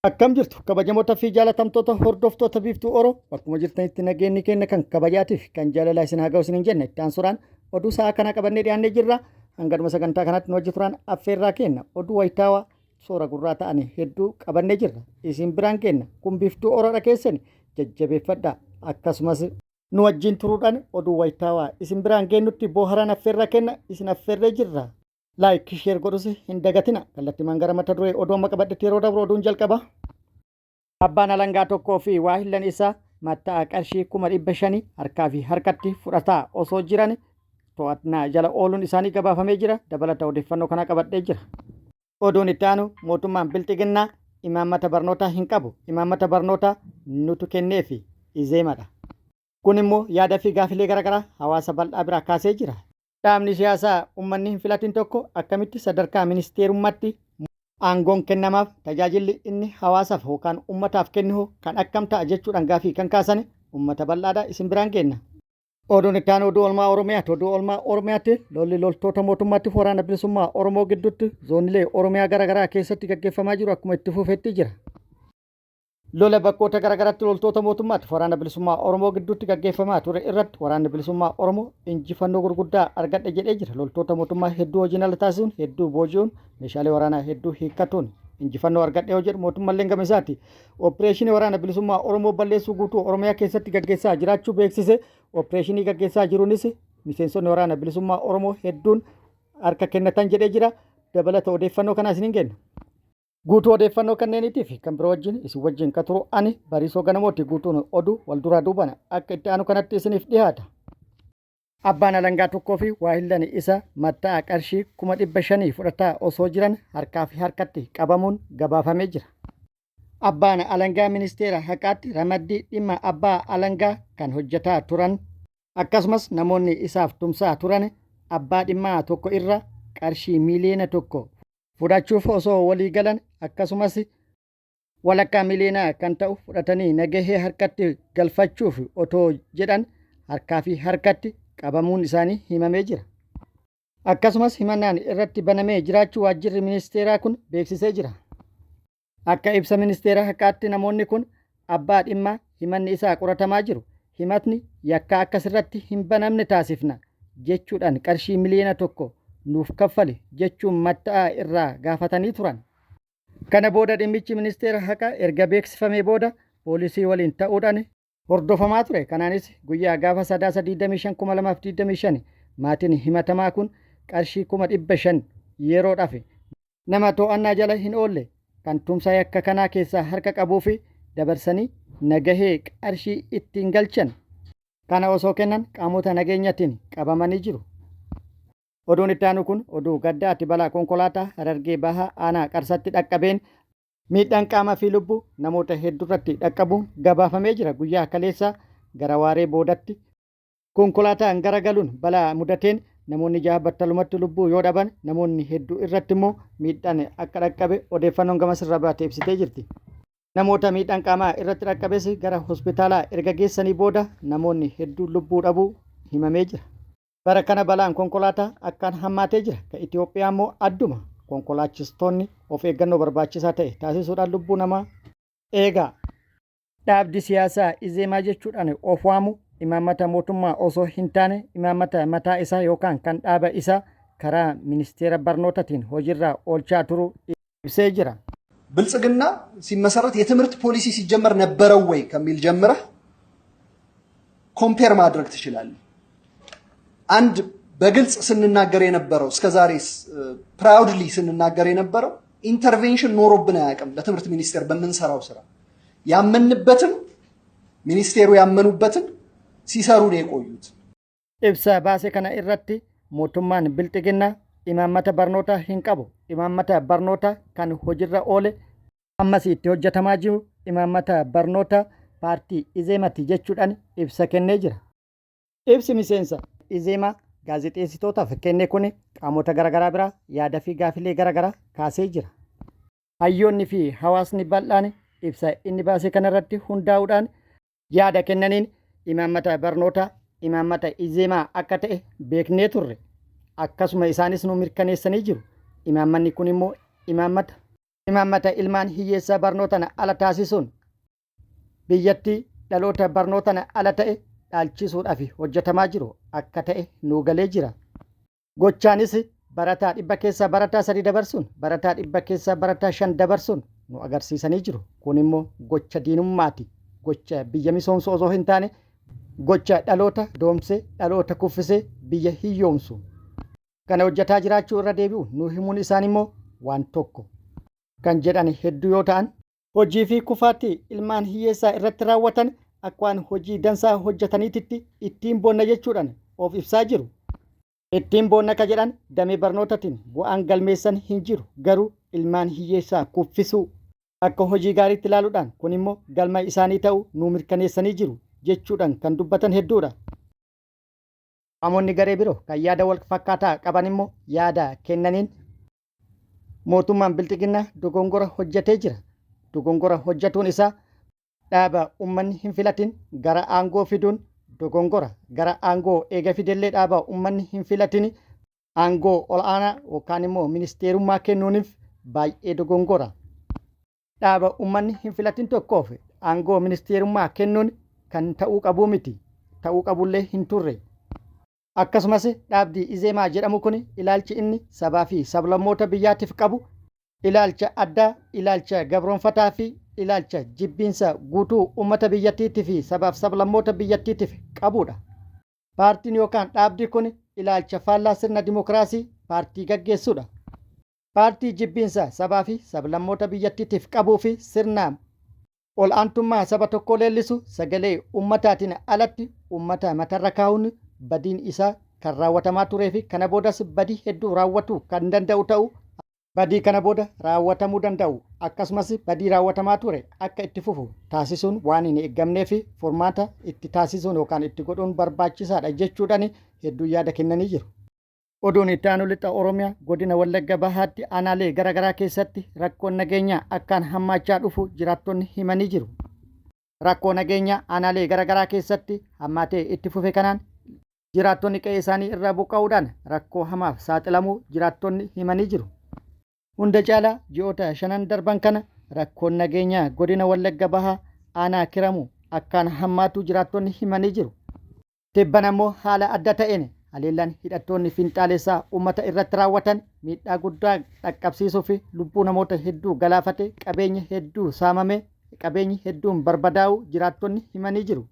Akkam jirtu kabajamoota fi jaalatamtoota hordoftoota biiftuu Oroo bakkuma jirtanitti nageenyi keenya kan kabajaatiif kan jaalalaa isin haa ga'u isin hin jenne itti aansuudhaan oduu sa'a kana qabannee dhiyaannee jirra. Hanga sagantaa kanaatti nu wajji turaan affeerraa kenna oduu wayitaawaa soora gurraa ta'anii hedduu qabannee jirra. Isin biraan kenna kun biiftuu Oroodha keessani jajjabeeffadhaa akkasumas nu wajjin turuudhaan oduu wayitaawaa isin biraan kennutti booharaan affeerraa kenna isin affeerree jirra. Like share godhusi hin dagatina kallattii mangara mata duree oduu amma qabadhetti yeroo dabru oduun jalqaba. Abbaan alangaa tokkoo fi waahillan isaa matta'aa qarshii 500,000 harkaa fi harkatti fudhataa osoo jiran to'annaa jala ooluun isaanii gabaafamee jira. Dabalata odeeffannoo kana qabadhee jira. Oduun itti aanu mootummaan bilxiginnaa imaammata barnootaa hin qabu. Imaammata barnootaa nutu kennee fi izeemadha. Kun immoo yaada fi gaafilee garaagaraa hawaasa bal'aa biraa kaasee jira. Dhaabni siyaasaa uummanni hin filatin tokko akkamitti sadarkaa ministeerummaatti aangoon kennamaaf tajaajilli inni hawaasaaf yookaan uummataaf kennu kan akkam ta'a jechuudhaan gaafii kan kaasan uummata bal'aadha isin biraan kenna. Oduun itti aanu oduu oolmaa Oromiyaati. Oduu oolmaa Oromiyaatti lolli loltoota mootummaatti waraana bilisummaa Oromoo gidduutti zoonilee Oromiyaa garaagaraa keessatti gaggeeffamaa jiru akkuma itti fufeetti jira. Lola bakkoota garaagaraatti loltoota mootummaatti waraana bilisummaa Oromoo gidduutti gaggeeffamaa ture irratti waraanni bilisummaa Oromoo injifannoo gurguddaa argadhe jedhee jira. Loltoota mootummaa hedduu hojiin ala taasisuun hedduu booji'uun meeshaalee waraanaa hedduu hiikkatuun injifannoo argadhe yoo jedhu mootummaan gama isaati. Opereeshinii waraana bilisummaa Oromoo balleessuu guutuu Oromiyaa keessatti gaggeessaa jiraachuu beeksise. Opereeshinii gaggeessaa jiruunis miseensonni waraana bilisummaa Oromoo hedduun harka kennatan jedhee jira. Dabalata odeeffannoo kanaa isin hin kennu. Guutuu odeeffannoo kanneeniitiif kan biroo wajjin isin wajjin kan turu ani Bariisoo Ganamooti. Guutuun oduu wal duraa duubana akka itti aanu kanatti isiniif dhiyaata. Abbaan alangaa tokkoo fi waahillan isa matta'aa qarshii 500,000 fudhataa osoo jiran harkaa fi harkatti qabamuun gabaafamee jira. Abbaan alangaa ministeera haqaatti ramaddii dhimma abbaa alangaa kan hojjetaa turan akkasumas namoonni isaaf tumsaa turan abbaa dhimmaa tokko irra qarshii miliyoona 1 fudhachuuf osoo walii galan akkasumas walakkaa miliyoonaa kan ta'u fudhatanii nagahee harkatti galfachuuf otoo jedhan harkaa fi harkatti qabamuun isaanii himamee jira. Akkasumas himannaan irratti banamee jiraachuu waajjirri ministeeraa kun beeksisee jira. Akka ibsa ministeera haqaatti namoonni kun abbaa dhimmaa himanni isaa qoratamaa jiru. Himatni yakka akkasirratti hin banamne taasifna jechuudhaan qarshii miliyoona 1 nuuf kaffali jechuun matta'aa irraa gaafatanii turan. Kana booda dhimmichi ministeera haqaa erga beeksifamee booda poolisii waliin ta'uudhaan hordofamaa ture. Kanaanis guyyaa gaafa 3/25/2025 maatiin himatamaa kun qarshii 500,000 yeroodhaaf nama to'annaa jala hin oolle kan tumsa yakka kanaa keessaa harka qabuu fi dabarsanii nagahee qarshii ittiin galchan kana osoo kennan qaamota nageenyaatiin qabamanii jiru. Oduun itti aanu kun oduu gaddaatti balaa konkolaataa Harargee Bahaa aanaa Qarsatti dhaqqabeen miidhaan qaamaa fi lubbuu namoota hedduurratti dhaqqabuun gabaafamee jira. Guyyaa kaleessaa gara waaree boodatti konkolaataan garagaluun balaa mudateen namoonni 6 battalumatti lubbuu yoo dhaban namoonni hedduu irratti immoo miidhaan akka dhaqqabe odeeffannoon gama sirraa baatee ibsitee jirti. Namoota miidhaan qaamaa irratti dhaqqabes gara hospitaalaa erga geessanii booda namoonni hedduu lubbuu dhabuu himamee jira. Bara kana balaan konkolaataa akkaan hammaatee jira. Kan Itoophiyaa immoo adduma konkolaachistoonni of eeggannoo barbaachisaa ta'e taasisuudhaan lubbuu namaa eegaa. Dhaabdi siyaasaa Izeemaa jechuudhaan of waamu imaammata mootummaa osoo hin taane imaammata mataa isaa yookaan kan dhaaba isaa karaa ministeera barnootaatiin hojiirraa oolchaa turuu ibsee jira. ብልጽግና ሲመሰረት የትምህርት ፖሊሲ ሲጀመር ነበረው ወይ ከሚል ጀምረህ ኮምፔር ማድረግ ትችላለህ። አንድ በግልጽ ስንናገር የነበረው እስከዛሬ ፕራውድሊ ስንናገር የነበረው ኢንተርቬንሽን ኖሮብን አያውቅም። ለትምህርት ሚኒስቴር በመንሰራው ስራ ያመንበትን ሚኒስቴሩ ያመኑበትን ሲሰሩ ነው የቆዩት። ኢብሳ ባሴ ከና ኢራቲ ሞቱማን ብልጥግና ኢማመተ በርኖታ ሂንቀቡ ኢማመተ በርኖታ ካን ሆጅራ ኦሌ አማሲ ኢtti hojjetamaa jiru imaamata barnoota paartii Izeemati jechuudhaan ibsa kennee jira. Ibsi miseensa Izeemaa gaazexeessitootaaf kenne kun qaamota garaagaraa biraa yaada fi gaafilee garaagaraa kaasee jira. Hayyoonni fi hawaasni bal'aan ibsa inni baasee kanarratti hundaa'uudhaan yaada kennaniin imaamata barnoota imaamata Izeemaa akka ta'e beeknee turre. Akkasuma isaanis nu mirkaneessanii jiru. Imaammanni kun immoo imaamata imaammata ilmaan hiyyeessaa barnootaan ala taasisuun biyyattii dhaloota barnootaan ala ta'e dhaalchisuudhaaf hojjetamaa jiru akka ta'e nuu galee jira. Gochaanis barataa 100 keessaa barataa 3 dabarsuun barataa 100 keessaa barataa 5 dabarsuun nu agarsiisanii jiru. Kun immoo gocha diinummaati. Gocha biyya misoomsu osoo hin taane gocha dhaloota doomsee dhaloota kuffisee biyya hiyyoomsu. Kana hojjetaa jiraachuu irra deebi'u nu himuun isaan immoo waan tokko kan jedhan hedduu yoo ta'an hojii fi kufaatti ilmaan hiyyeessaa irratti raawwatan akka waan hojii dansaa hojjetaniititti ittiin boonna jechuudhaan of ibsaa jiru. Ittiin boonna ka jedhan damee barnootaatiin bu'aan galmeessan hin jiru garuu ilmaan hiyyeessaa kuffisuu akka hojii gaariitti ilaaluudhaan kun immoo galma isaanii ta'uu nu mirkaneessanii jiru jechuudhaan kan dubbatan hedduudha. Qaamonni garee biroo kan yaada wal fakkaataa qaban immoo yaada kennaniin mootummaan bilxiginnaa dogongora hojjetee jira. Dogongora hojjetuun isaa dhaaba uummanni hin filatin gara aangoo fiduun dogongora. Gara aangoo eega fidellee dhaaba uummanni hin filatin aangoo ol'aanaa yookaan immoo ministeerummaa kennuuniif baay'ee dogongora. Dhaaba uummanni hin filatin tokkoof aangoo ministeerummaa kennuun kan ta'uu qabuu miti. Ta'uu qabullee hin turre. Akkasumas dhaabdi Izeemaa jedhamu kun ilaalchi inni sabaa fi sablammoota biyyaatiif qabu ilaalcha addaa, ilaalcha gabroonfataa fi ilaalcha jibbiinsa guutuu uummata biyyattiitii fi sabaaf sablammoota biyyattiitiif qabudha. Paartiin yookaan dhaabdi kun ilaalcha faallaa sirna dimokiraasii paartii gaggeessudha. Paartii jibbiinsa sabaa fi sablammoota biyyattiitiif qabuu fi sirna ol'aantummaa saba tokko leellisu sagalee uummataatiin alatti uummata matarra kaa'uun badiin isaa kan raawwatamaa turee fi kana boodas badii hedduu raawwatu kan danda'u ta'u badii kana booda raawwatamuu danda'u akkasumas badii raawwatamaa ture akka itti fufu taasisuun waan hin eeggamnee fi furmaata itti taasisuun yookaan itti godhuun barbaachisaadha jechuudhaan hedduu yaada kennanii jiru. Oduun itti aanu lixa Oromiyaa godina Wallagga Bahaatti aanaalee garaagaraa keessatti rakkoon nageenyaa akkaan hammaachaa dhufu jiraattonni himanii jiru. Rakkoo nageenyaa aanaalee garaagaraa keessatti hammaatee itti fufe kanaan jiraattonni qe'ee isaanii irraa buqqa'uudhaan rakkoo hamaaf saaxilamuu jiraattonni himanii jiru. Hunda caalaa ji'oota 5 darban kana rakkoon nageenyaa godina Wallagga Bahaa aanaa Kiramuu akkaan hammaatu jiraattonni himanii jiru. Tibban ammoo haala adda ta'een haleellaan hidhattoonni finxaalessaa uummata irratti raawwatan miidhaa guddaa dhaqqabsiisuu fi lubbuu namoota hedduu galaafate qabeenya hedduu saamame qabeenyi hedduun barbadaa'u jiraattonni himanii jiru.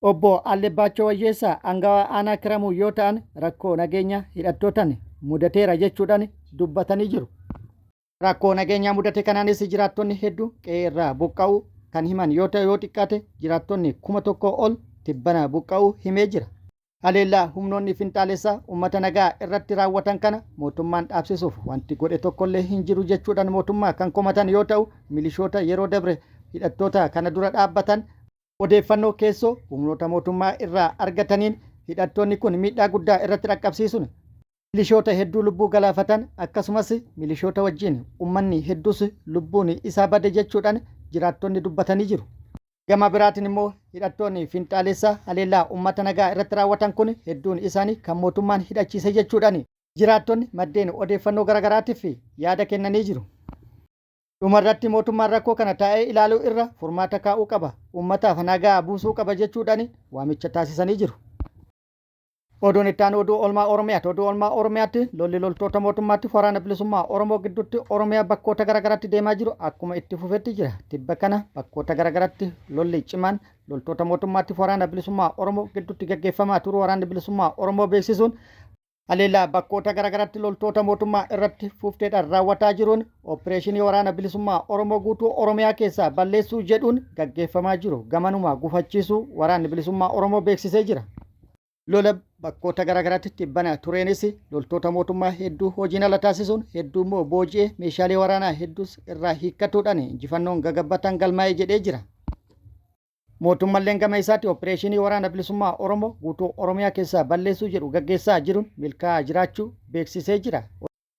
Obbo Allebaachoo Wayyeessaa aangawaa aanaa Kiramuu yoo ta'an rakkoo nageenyaa hidhattootaan mudateera jechuudhaan dubbatanii jiru. Rakkoo nageenyaa mudate kanaanis jiraattonni hedduu qe'ee irraa buqqa'uu kan himan yoo ta'u yoo xiqqaate jiraattonni 1,000 ol tibbana buqqa'uu himee jira. Haleellaa humnoonni finxaalessaa uummata nagaa irratti raawwatan kana mootummaan dhaabsisuuf wanti godhe tokkollee hin jiru jechuudhaan mootummaa kan komatan yoo ta'u milishoota yeroo dabre hidhattoota kana dura dhaabbatan odeeffannoo keessoo humnoota mootummaa irraa argataniin hidhattoonni kun miidhaa guddaa irratti dhaqqabsiisuun milishoota hedduu lubbuu galaafatan akkasumas milishoota wajjin uummanni hedduus lubbuun isaa bade jechuudhaan jiraattonni dubbatanii jiru. Gama biraatiin immoo hidhattoonni finxaalessaa haleellaa uummata nagaa irratti raawwatan kun hedduun isaanii kan mootummaan hidhachiise jechuudhaan jiraattonni maddeen odeeffannoo garaagaraatiif yaada kennanii jiru. Dhumarratti mootummaan rakkoo kana taa'ee ilaaluu irra furmaata kaa'uu qaba. Uummataaf nagaa buusuu qaba jechuudhaan waamicha taasisanii jiru. Oduun itti aanu oduu oolmaa Oromiyaati. Oduu oolmaa Oromiyaatti lolli loltoota mootummaatti waraana bilisummaa Oromoo gidduutti Oromiyaa bakkoota garaagaraatti deemaa jiru akkuma itti fufetti jira. Tibba kana bakkoota garaagaraatti lolli cimaan loltoota mootummaatti waraana bilisummaa Oromoo gidduutti gaggeeffamaa turu waraanni bilisummaa Oromoo beeksisuun haleellaa bakkoota garaagaraatti loltoota mootummaa irratti fufteedhaan raawwataa jiruun opereeshinii waraana bilisummaa Oromoo guutuu Oromiyaa keessaa balleessuu jedhuun gaggeeffamaa jiru gamanuma gufachiisuu waraanni bilisummaa Oromoo beeksisee jira. Lola bakkoota garaagaraatti tibbana tureenis loltoota mootummaa hedduu hojiin ala taasisuun hedduu immoo booji'ee meeshaalee waraanaa hedduus irraa hiikkatuudhaan injifannoon gagabbatan galmaa'ee jedhee jira. Mootummaan gama isaatti opereeshinii waraana bilisummaa Oromoo guutuu Oromiyaa keessaa balleessuu jedhu gaggeessaa jiruun milkaa'aa jiraachuu beeksisee jira.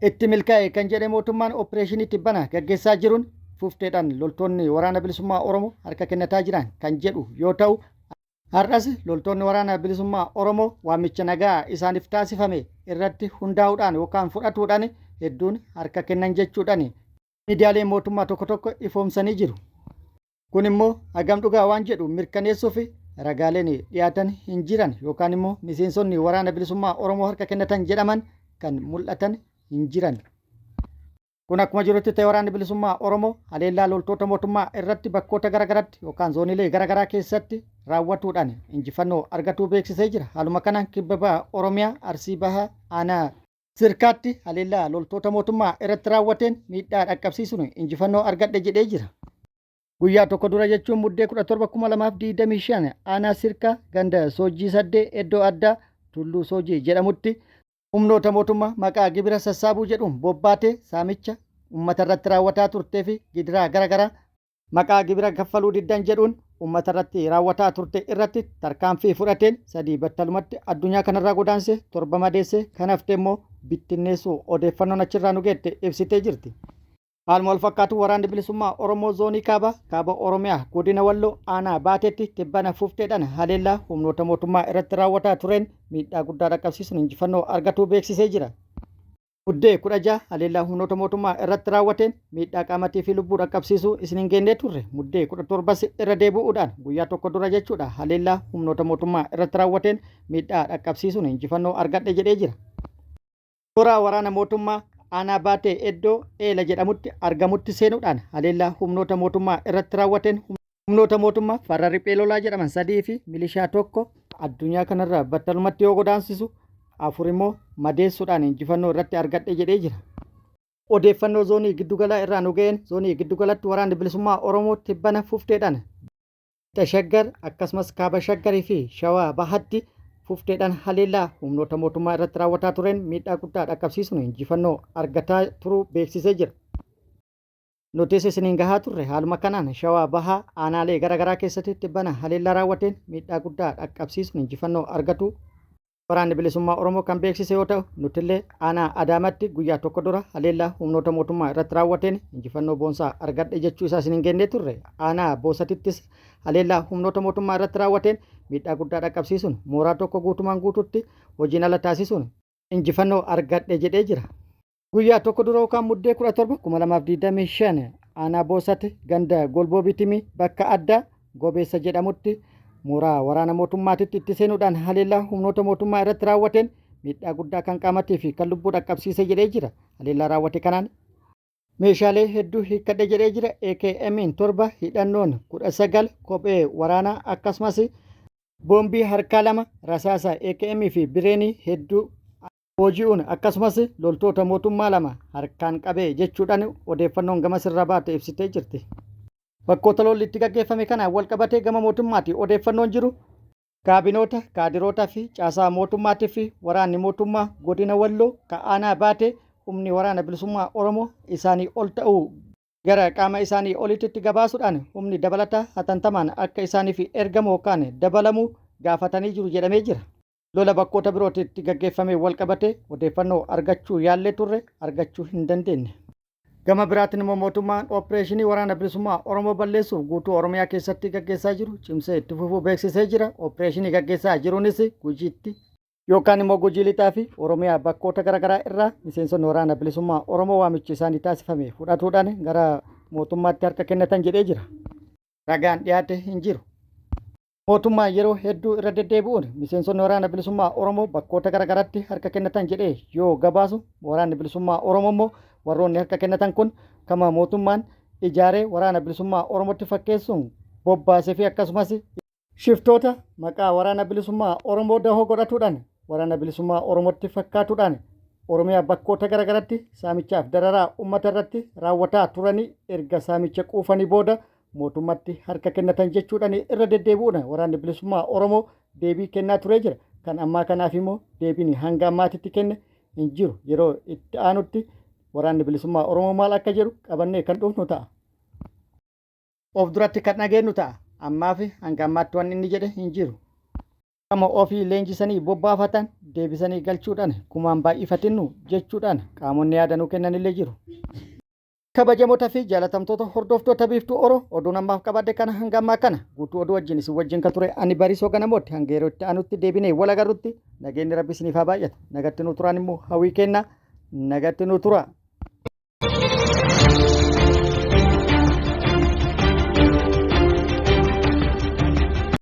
Itti milkaa'e kan jedhe mootummaan opereeshinii tibbana gaggeessaa jiruun fufteedhaan loltoonni waraana bilisummaa Oromoo harka kennataa jiran kan jedhu yoo ta'u har'as loltoonni waraana bilisummaa Oromoo waamicha nagaa isaaniif taasifame irratti hundaa'uudhaan yookaan fudhatuudhaan hedduun harka kennan jechuudhaan miidiyaalee mootummaa tokko tokko ifoomsanii jiru. Kun immoo hagam dhugaa waan jedhu mirkaneessuu fi ragaaleen dhiyaatan hin jiran yookaan immoo miseensonni waraana bilisummaa Oromoo harka kennatan jedhaman kan mul'atan hin jiran. Kun akkuma jirutti ta'e waraanni bilisummaa Oromoo haleellaa loltoota mootummaa irratti bakkoota garaagaraatti yookaan zooniilee garaagaraa keessatti raawwatuudhaan injifannoo argatuu beeksisee jira. Haaluma kanaan kibba bahaa Oromiyaa Arsii Bahaa aanaa Sirkaatti haleellaa loltoota mootummaa irratti raawwateen miidhaa dhaqqabsiisuun injifannoo argadhe jedhee jira. Guyyaa tokko dura jechuun muddee 17/2025 aanaa Sirkaa ganda Soojii Saddee iddoo addaa Tulluu Soojii jedhamutti humnoota mootummaa maqaa gibira sassaabuu jedhuun bobbaatee saamicha uummata irratti raawwataa turtee fi gidiraa garaagaraa maqaa gibira kaffaluu diddan jedhuun uummata irratti raawwataa turte irratti tarkaanfii fudhateen 3 battalumatti addunyaa kanarraa godaansee 7 madeessee kan hafte immoo bittinneessuu odeeffannoon achirraa nu geette ibsitee jirti. Haaluma wal fakkaatu waraanni bilisummaa Oromoo zoonii kaaba Oromiyaa godina Walloo aanaa Baateetti tibbana fufteedhaan haleellaa humnoota mootummaa irratti raawwataa tureen miidhaa guddaa dhaqqabsiisuun injifannoo argatuu beeksisee jira. Muddee 16 haleellaa humnoota mootummaa irratti raawwateen miidhaa qaamatii fi lubbuu dhaqqabsiisuu isin hin geennee turre. Muddee 17 irra deebi'uudhaan guyyaa tokko dura jechuudha haleellaa humnoota mootummaa irratti raawwateen miidhaa dhaqqabsiisuun injifannoo argadhe jedhee jira. Toora waraana mootummaa aanaa Baatee iddoo Eela jedhamutti argamutti seenuudhaan haleellaa humnoota mootummaa irratti raawwateen humnoota mootummaa farra riphee lolaa jedhaman 3 fi milishaa tokko addunyaa kanarraa battalumatti yoo godaansisu 4 immoo madeessuudhaan injifannoo irratti argadhe jedhee jira. Odeeffannoo zoonii giddugalaa irraa nu ga'een zoonii giddugalatti waraanni bilisummaa Oromoo tibbana fufteedhaan Shaggar akkasumas kaaba Shaggarii fi Shawaa Bahaatti fufteedhaan haleellaa humnoota mootummaa irratti raawwataa tureen miidhaa guddaa dhaqqabsiisuun injifannoo argataa turuu beeksisee jira. Nutis isiniin gahaa turre haaluma kanaan Shawaa Bahaa aanaalee garaagaraa keessatti tibbana haleellaa raawwateen miidhaa guddaa dhaqqabsiisuun injifannoo argatuu waraanni bilisummaa Oromoo kan beeksise yoo ta'u nutillee aanaa Adaamatti guyyaa tokko dura haleellaa humnoota mootummaa irratti raawwateen injifannoo boonsaa argadhe jechuu isaa isiniin geennee turre. Aanaa Boosatittis haleellaa humnoota mootummaa irratti raawwateen miidhaa guddaa dhaqqabsiisuun mooraa tokko guutumaan guututti hojiin ala taasisuun injifannoo argadhe jedhee jira. Guyyaa tokko dura yookaan muddee 17/2025 aanaa Boosatti ganda Golboo Bitimii bakka addaa Gobeessa jedhamutti mooraa waraana mootummaatitti itti seenuudhaan haleellaa humnoota mootummaa irratti raawwateen miidhaa guddaa kan qaamatii fi kan lubbuu dhaqqabsiise jedhee jira. Haleellaa raawwate kanaan meeshaalee hedduu hiikkadhe jedhee jira. AKM'n 7 hidhannoon 19 kophee waraanaa akkasumas boombii harkaa 2 rasaasa AKM fi bireenii hedduu booji'uun akkasumas loltoota mootummaa 2 harkaan qabee jechuudhaan odeeffannoon gama sirraa baate ibsitee jirti. Bakkoota lolli itti gaggeeffame kanaan wal qabatee gama mootummaatti odeeffannoon jiru kaabinoota kaadirootaa fi caasaa mootummaatii fi waraanni mootummaa godina Walloo aanaa Baatee humni waraana bilisummaa Oromoo isaanii ol ta'uu gara qaama isaanii olitti gabaasuudhaan humni dabalataa hatantamaan akka isaaniif ergamu yookaan dabalamuu gaafatanii jiru jedhamee jira. Lola bakkoota birootti itti gaggeeffame wal qabatee odeeffannoo argachuu yaallee turre argachuu hin dandeenye. Gama biraatiin immoo mootummaan opereeshinii waraana bilisummaa Oromoo balleessuuf guutuu Oromiyaa keessatti gaggeessaa jiru cimsee itti fufuu beeksisee jira. Opereeshinii gaggeessaa jiruunis Gujiitti yookaan immoo Gujii Lixaa fi Oromiyaa bakkoota garaagaraa irraa miseensonni waraana bilisummaa Oromoo waamichi isaanii taasifame fudhatuudhaan gara mootummaatti harka kennatan jedhee jira. Ragaan dhiyaate hin jiru. Mootummaan yeroo hedduu irra deddeebi'uun miseensonni waraana bilisummaa Oromoo bakkoota garaagaraatti harka kennatan jedhee yoo gabaasu waraanni bilisummaa Oromoo immoo warroonni harka kennatan kun kama mootummaan ijaaree waraana bilisummaa Oromootti fakkeessuun bobbaasee fi akkasumas shiftoota maqaa waraana bilisummaa Oromoo dahoo godhatuudhaan waraana bilisummaa Oromootti fakkaatuudhaan Oromiyaa bakkoota garaagaraatti saamichaaf dararaa uummata irratti raawwataa turanii erga saamicha quufanii booda mootummaatti harka kennatan jechuudhaan irra deddeebi'uudhaan waraanni bilisummaa Oromoo deebii kennaa turee jira. Kan ammaa kanaaf immoo deebiin hanga ammaatitti kenne hin jiru. Yeroo itti aanutti waraanni bilisummaa Oromoo maal akka jedhu qabannee kan dhufnu ta'a. Of duratti kan dhageenyu ta'a. Ammaa fi hanga ammaatti waan inni jedhe hin jiru. Kama ofii leenjisanii bobbaafatan deebisanii galchuudhaan kumaan baay'ifatinnu jechuudhaan qaamonni yaadanuu kennanillee jiru. Kabajamoota fi jaalatamtoota hordoftoota biiftuu Oromoo oduu namaaf qabadde kana hanga ammaa kana guutuu oduu wajjin isin wajjin kan ture ani Bariisoo Ganamooti hanga yeroo itti aanutti deebinee wal agarrutti nageenyi Rabbi isiniif haa baay'atu. Nagatti nu turaan immoo hawwii kennaa nagatti nu tura.